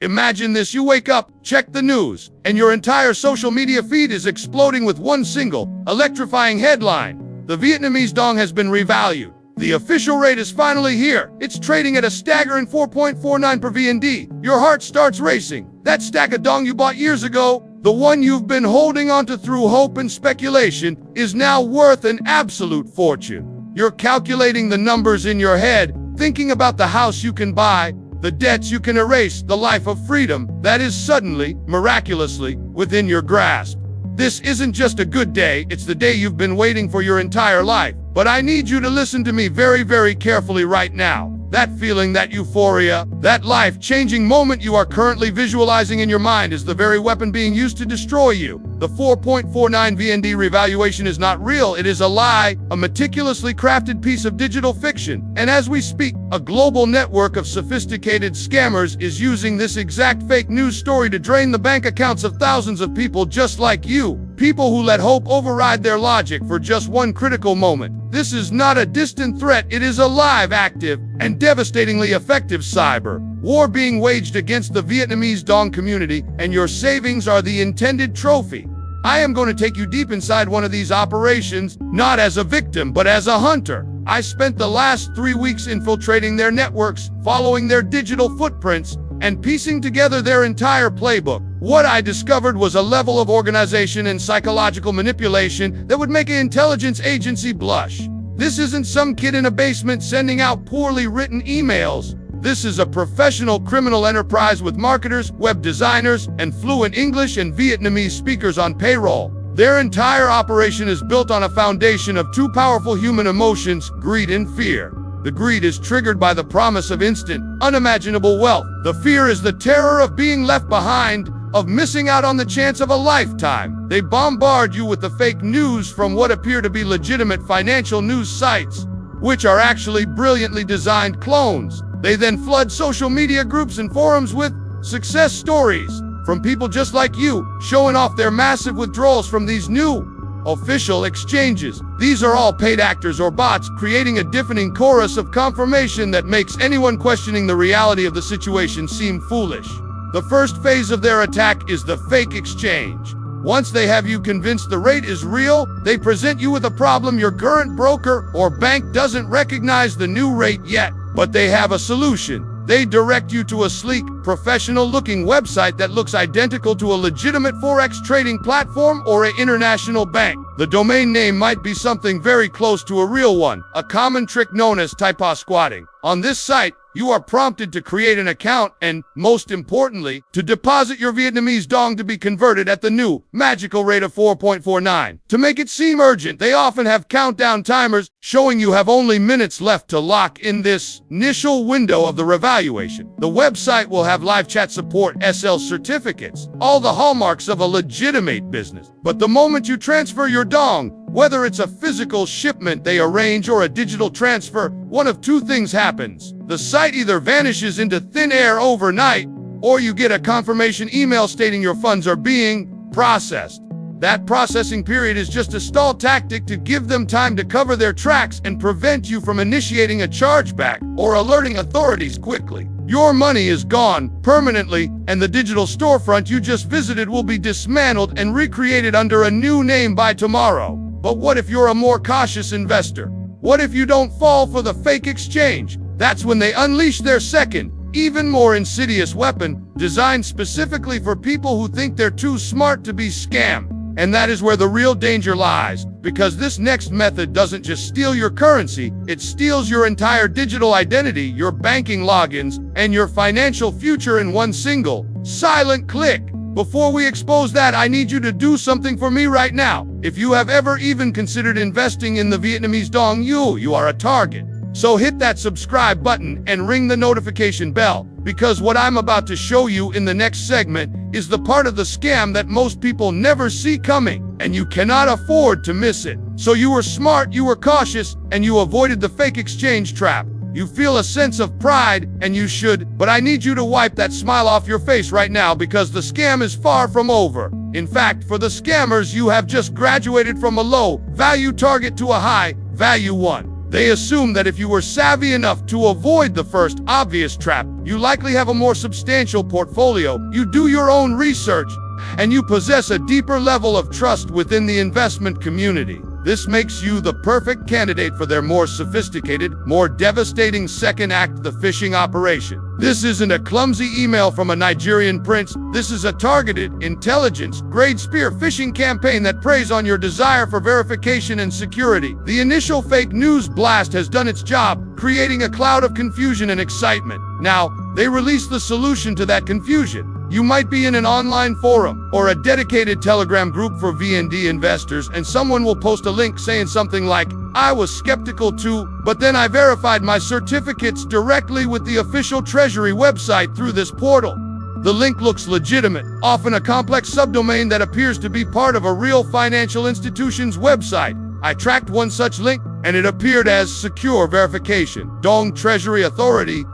Imagine this, you wake up, check the news, and your entire social media feed is exploding with one single, electrifying headline. The Vietnamese dong has been revalued. The official rate is finally here. It's trading at a staggering 4.49 per VND. Your heart starts racing. That stack of dong you bought years ago, the one you've been holding onto through hope and speculation, is now worth an absolute fortune. You're calculating the numbers in your head, thinking about the house you can buy, the debts you can erase, the life of freedom that is suddenly, miraculously, within your grasp. This isn't just a good day, it's the day you've been waiting for your entire life. But I need you to listen to me very, very carefully right now. That feeling, that euphoria, that life-changing moment you are currently visualizing in your mind is the very weapon being used to destroy you. The 4.49 VND revaluation is not real, it is a lie, a meticulously crafted piece of digital fiction. And as we speak, a global network of sophisticated scammers is using this exact fake news story to drain the bank accounts of thousands of people just like you. People who let hope override their logic for just one critical moment. This is not a distant threat, it is a live, active, and devastatingly effective cyber war being waged against the Vietnamese dong community, and your savings are the intended trophy. I am going to take you deep inside one of these operations, not as a victim, but as a hunter. I spent the last 3 weeks infiltrating their networks, following their digital footprints, and piecing together their entire playbook. What I discovered was a level of organization and psychological manipulation that would make an intelligence agency blush. This isn't some kid in a basement sending out poorly written emails. This is a professional criminal enterprise with marketers, web designers, and fluent English and Vietnamese speakers on payroll. Their entire operation is built on a foundation of two powerful human emotions, greed and fear. The greed is triggered by the promise of instant, unimaginable wealth. The fear is the terror of being left behind, of missing out on the chance of a lifetime. They bombard you with the fake news from what appear to be legitimate financial news sites, which are actually brilliantly designed clones. They then flood social media groups and forums with success stories from people just like you, showing off their massive withdrawals from these new official exchanges. These are all paid actors or bots, creating a deafening chorus of confirmation that makes anyone questioning the reality of the situation seem foolish. The first phase of their attack is the fake exchange. Once they have you convinced the rate is real, they present you with a problem. Your current broker or bank doesn't recognize the new rate yet, but they have a solution. They direct you to a sleek, professional-looking website that looks identical to a legitimate Forex trading platform or an international bank. The domain name might be something very close to a real one, a common trick known as typo squatting. On this site, you are prompted to create an account and, most importantly, to deposit your Vietnamese dong to be converted at the new, magical rate of 4.49. To make it seem urgent, they often have countdown timers showing you have only minutes left to lock in this initial window of the revaluation. The website will have live chat support, SL certificates, all the hallmarks of a legitimate business. But the moment you transfer your dong, whether it's a physical shipment they arrange or a digital transfer, one of two things happens. The site either vanishes into thin air overnight, or you get a confirmation email stating your funds are being processed. That processing period is just a stall tactic to give them time to cover their tracks and prevent you from initiating a chargeback or alerting authorities quickly. Your money is gone permanently, and the digital storefront you just visited will be dismantled and recreated under a new name by tomorrow. But what if you're a more cautious investor? What if you don't fall for the fake exchange? That's when they unleash their second, even more insidious weapon, designed specifically for people who think they're too smart to be scammed. And that is where the real danger lies, because this next method doesn't just steal your currency, it steals your entire digital identity, your banking logins, and your financial future in one single, silent click. Before we expose that, I need you to do something for me right now. If you have ever even considered investing in the Vietnamese dong, you are a target. So hit that subscribe button and ring the notification bell, because what I'm about to show you in the next segment is the part of the scam that most people never see coming, and you cannot afford to miss it. So you were smart, you were cautious, and you avoided the fake exchange trap. You feel a sense of pride, and you should, but I need you to wipe that smile off your face right now, because the scam is far from over. In fact, for the scammers, you have just graduated from a low-value target to a high-value one. They assume that if you were savvy enough to avoid the first obvious trap, you likely have a more substantial portfolio, you do your own research, and you possess a deeper level of trust within the investment community. This makes you the perfect candidate for their more sophisticated, more devastating second act, the phishing operation. This isn't a clumsy email from a Nigerian prince. This is a targeted, intelligence-grade spear phishing campaign that preys on your desire for verification and security. The initial fake news blast has done its job, creating a cloud of confusion and excitement. Now, they release the solution to that confusion. You might be in an online forum or a dedicated Telegram group for VND investors, and someone will post a link saying something like, "I was skeptical too, but then I verified my certificates directly with the official Treasury website through this portal." The link looks legitimate, often a complex subdomain that appears to be part of a real financial institution's website. I tracked one such link, and it appeared as secure verification. Dong Treasury Authority,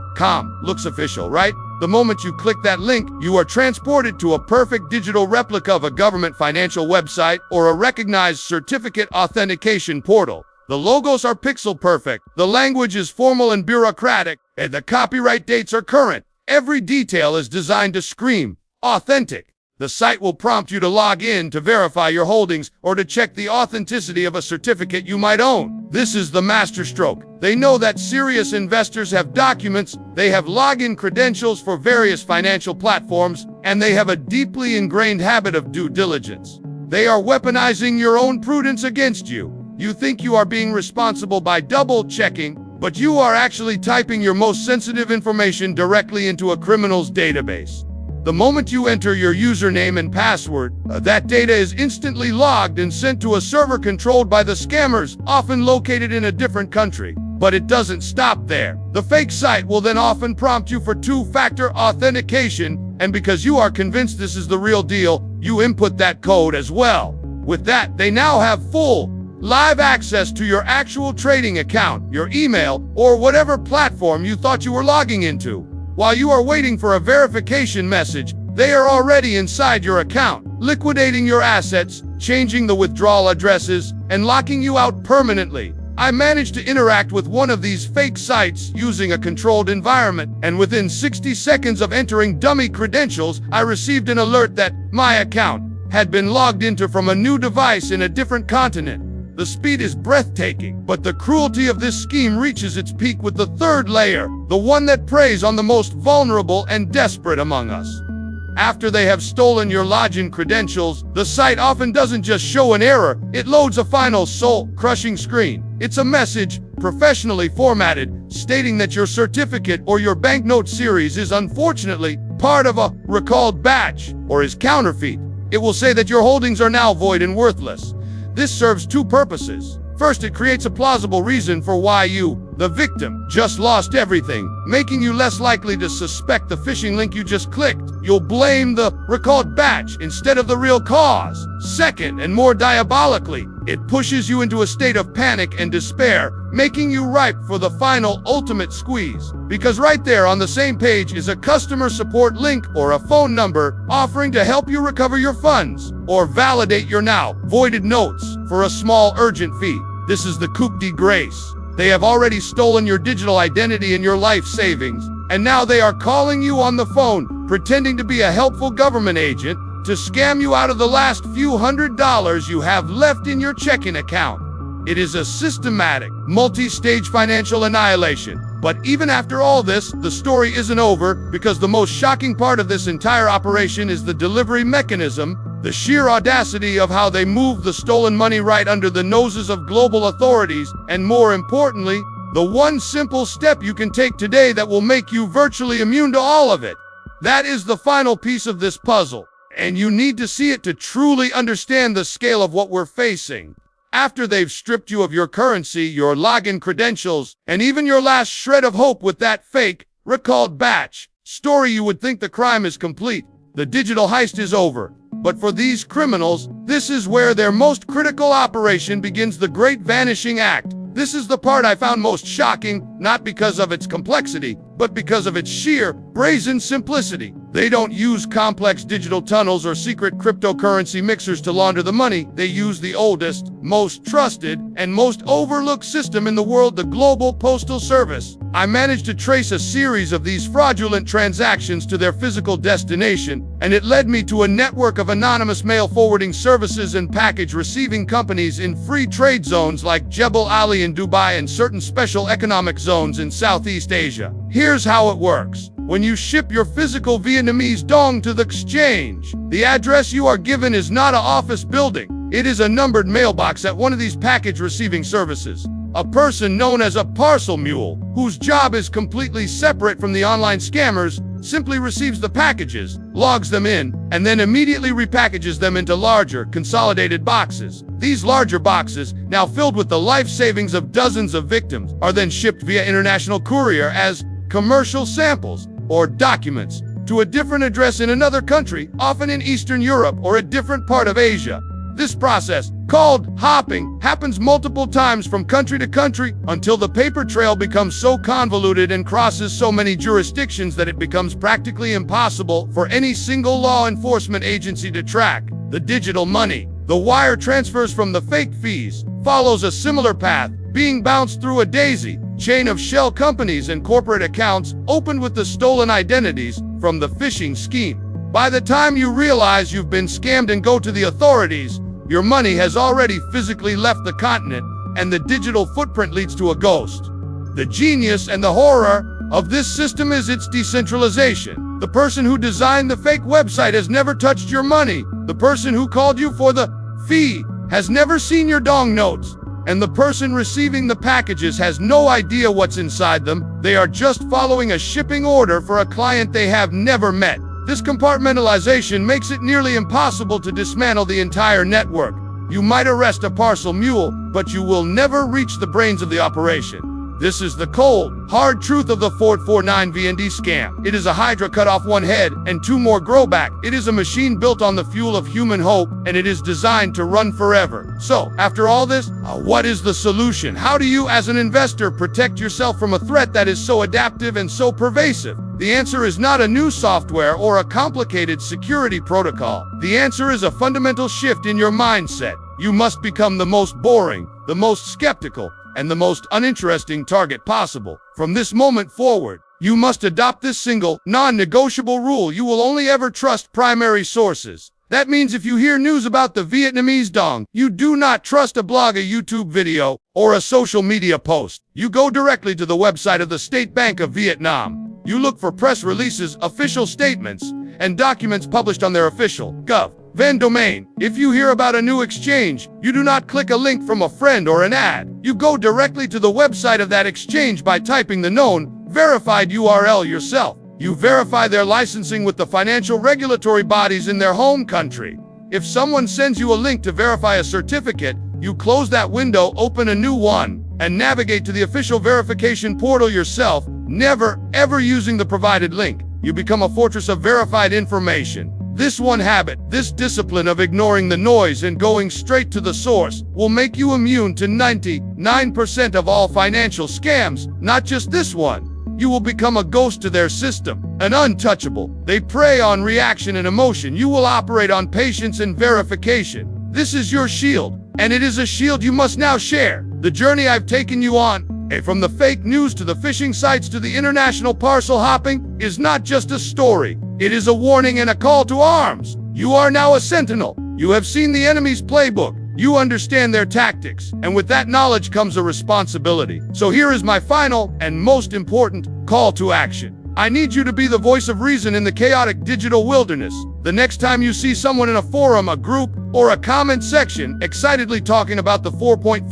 looks official, right? The moment you click that link, you are transported to a perfect digital replica of a government financial website or a recognized certificate authentication portal. The logos are pixel perfect, the language is formal and bureaucratic, and the copyright dates are current. Every detail is designed to scream authentic. The site will prompt you to log in to verify your holdings or to check the authenticity of a certificate you might own. This is the masterstroke. They know that serious investors have documents, they have login credentials for various financial platforms, and they have a deeply ingrained habit of due diligence. They are weaponizing your own prudence against you. You think you are being responsible by double-checking, but you are actually typing your most sensitive information directly into a criminal's database. The moment you enter your username and password, that data is instantly logged and sent to a server controlled by the scammers, often located in a different country. But it doesn't stop there. The fake site will then often prompt you for two-factor authentication, and because you are convinced this is the real deal, you input that code as well. With that, they now have full, live access to your actual trading account, your email, or whatever platform you thought you were logging into. While you are waiting for a verification message, they are already inside your account, liquidating your assets, changing the withdrawal addresses, and locking you out permanently. I managed to interact with one of these fake sites using a controlled environment, and within 60 seconds of entering dummy credentials, I received an alert that my account had been logged into from a new device in a different continent. The speed is breathtaking, but the cruelty of this scheme reaches its peak with the third layer, the one that preys on the most vulnerable and desperate among us. After they have stolen your login credentials, the site often doesn't just show an error, it loads a final soul-crushing screen. It's a message, professionally formatted, stating that your certificate or your banknote series is unfortunately part of a recalled batch or is counterfeit. It will say that your holdings are now void and worthless. This serves two purposes. First, it creates a plausible reason for why you, the victim, just lost everything, making you less likely to suspect the phishing link you just clicked. You'll blame the recalled batch instead of the real cause. Second, and more diabolically, it pushes you into a state of panic and despair, making you ripe for the final ultimate squeeze. Because right there on the same page is a customer support link or a phone number offering to help you recover your funds or validate your now voided notes for a small urgent fee. This is the coup de grace. They have already stolen your digital identity and your life savings, and now they are calling you on the phone, pretending to be a helpful government agent to scam you out of the last few $100s you have left in your checking account. It is a systematic, multi-stage financial annihilation. But even after all this, the story isn't over, because the most shocking part of this entire operation is the delivery mechanism, the sheer audacity of how they move the stolen money right under the noses of global authorities, and more importantly, the one simple step you can take today that will make you virtually immune to all of it. That is the final piece of this puzzle, and you need to see it to truly understand the scale of what we're facing. After they've stripped you of your currency, your login credentials, and even your last shred of hope with that fake, recalled batch story, you would think the crime is complete. The digital heist is over. But for these criminals, this is where their most critical operation begins, the great vanishing act. This is the part I found most shocking, not because of its complexity, but because of its sheer, brazen simplicity. They don't use complex digital tunnels or secret cryptocurrency mixers to launder the money. They use the oldest, most trusted, and most overlooked system in the world, the Global Postal Service. I managed to trace a series of these fraudulent transactions to their physical destination, and it led me to a network of anonymous mail forwarding services and package receiving companies in free trade zones like Jebel Ali in Dubai and certain special economic zones in Southeast Asia. Here's how it works. When you ship your physical Vietnamese dong to the exchange, the address you are given is not an office building. It is a numbered mailbox at one of these package receiving services. A person known as a parcel mule, whose job is completely separate from the online scammers, simply receives the packages, logs them in, and then immediately repackages them into larger, consolidated boxes. These larger boxes, now filled with the life savings of dozens of victims, are then shipped via international courier as commercial samples or documents to a different address in another country, often in Eastern Europe or a different part of Asia. This process, called hopping, happens multiple times from country to country until the paper trail becomes so convoluted and crosses so many jurisdictions that it becomes practically impossible for any single law enforcement agency to track the digital money. The wire transfers from the fake fees follows a similar path, being bounced through a daisy chain of shell companies and corporate accounts opened with the stolen identities from the phishing scheme. By the time you realize you've been scammed and go to the authorities, your money has already physically left the continent, and the digital footprint leads to a ghost. The genius and the horror of this system is its decentralization. The person who designed the fake website has never touched your money. The person who called you for the fee has never seen your dong notes. And the person receiving the packages has no idea what's inside them. They are just following a shipping order for a client they have never met. This compartmentalization makes it nearly impossible to dismantle the entire network. You might arrest a parcel mule, but you will never reach the brains of the operation. This is the cold, hard truth of the 449 VND scam. It is a hydra cut off one head and two more grow back. It is a machine built on the fuel of human hope, and it is designed to run forever. So, after all this, what is the solution? How do you, as an investor, protect yourself from a threat that is so adaptive and so pervasive? The answer is not a new software or a complicated security protocol. The answer is a fundamental shift in your mindset. You must become the most boring, the most skeptical, and the most uninteresting target possible. From this moment forward, you must adopt this single, non-negotiable rule. You will only ever trust primary sources. That means if you hear news about the Vietnamese dong, you do not trust a blog, a YouTube video, or a social media post. You go directly to the website of the State Bank of Vietnam. You look for press releases, official statements, and documents published on their official VN domain. If you hear about a new exchange, you do not click a link from a friend or an ad. You go directly to the website of that exchange by typing the known, verified URL yourself. You verify their licensing with the financial regulatory bodies in their home country. If someone sends you a link to verify a certificate, you close that window, open a new one, and navigate to the official verification portal yourself, never, ever using the provided link. You become a fortress of verified information. This one habit, this discipline of ignoring the noise and going straight to the source, will make you immune to 99% of all financial scams, not just this one. You will become a ghost to their system, an untouchable. They prey on reaction and emotion. You will operate on patience and verification. This is your shield, and it is a shield you must now share. The journey I've taken you on, from the fake news to the phishing sites to the international parcel hopping, is not just a story. It is a warning and a call to arms. You are now a sentinel. You have seen the enemy's playbook. You understand their tactics, and with that knowledge comes a responsibility. So here is my final and most important call to action. I need you to be the voice of reason in the chaotic digital wilderness. The next time you see someone in a forum, a group, or a comment section excitedly talking about the 4.49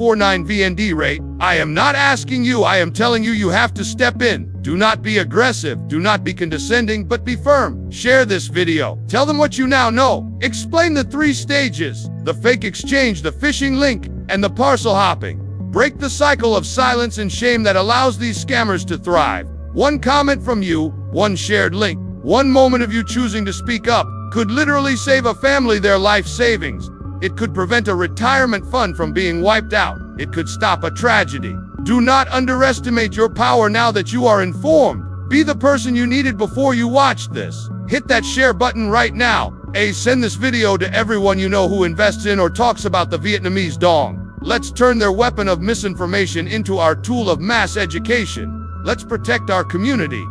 VND rate, I am not asking you, I am telling you, you have to step in. Do not be aggressive, do not be condescending, but be firm. Share this video. Tell them what you now know. Explain the 3 stages: the fake exchange, the phishing link, and the parcel hopping. Break the cycle of silence and shame that allows these scammers to thrive. One comment from you, one shared link, one moment of you choosing to speak up could literally save a family their life savings. It could prevent a retirement fund from being wiped out. It could stop a tragedy. Do not underestimate your power now that you are informed. Be the person you needed before you watched this. Hit that share button right now. Send this video to everyone you know who invests in or talks about the Vietnamese dong. Let's turn their weapon of misinformation into our tool of mass education. Let's protect our community.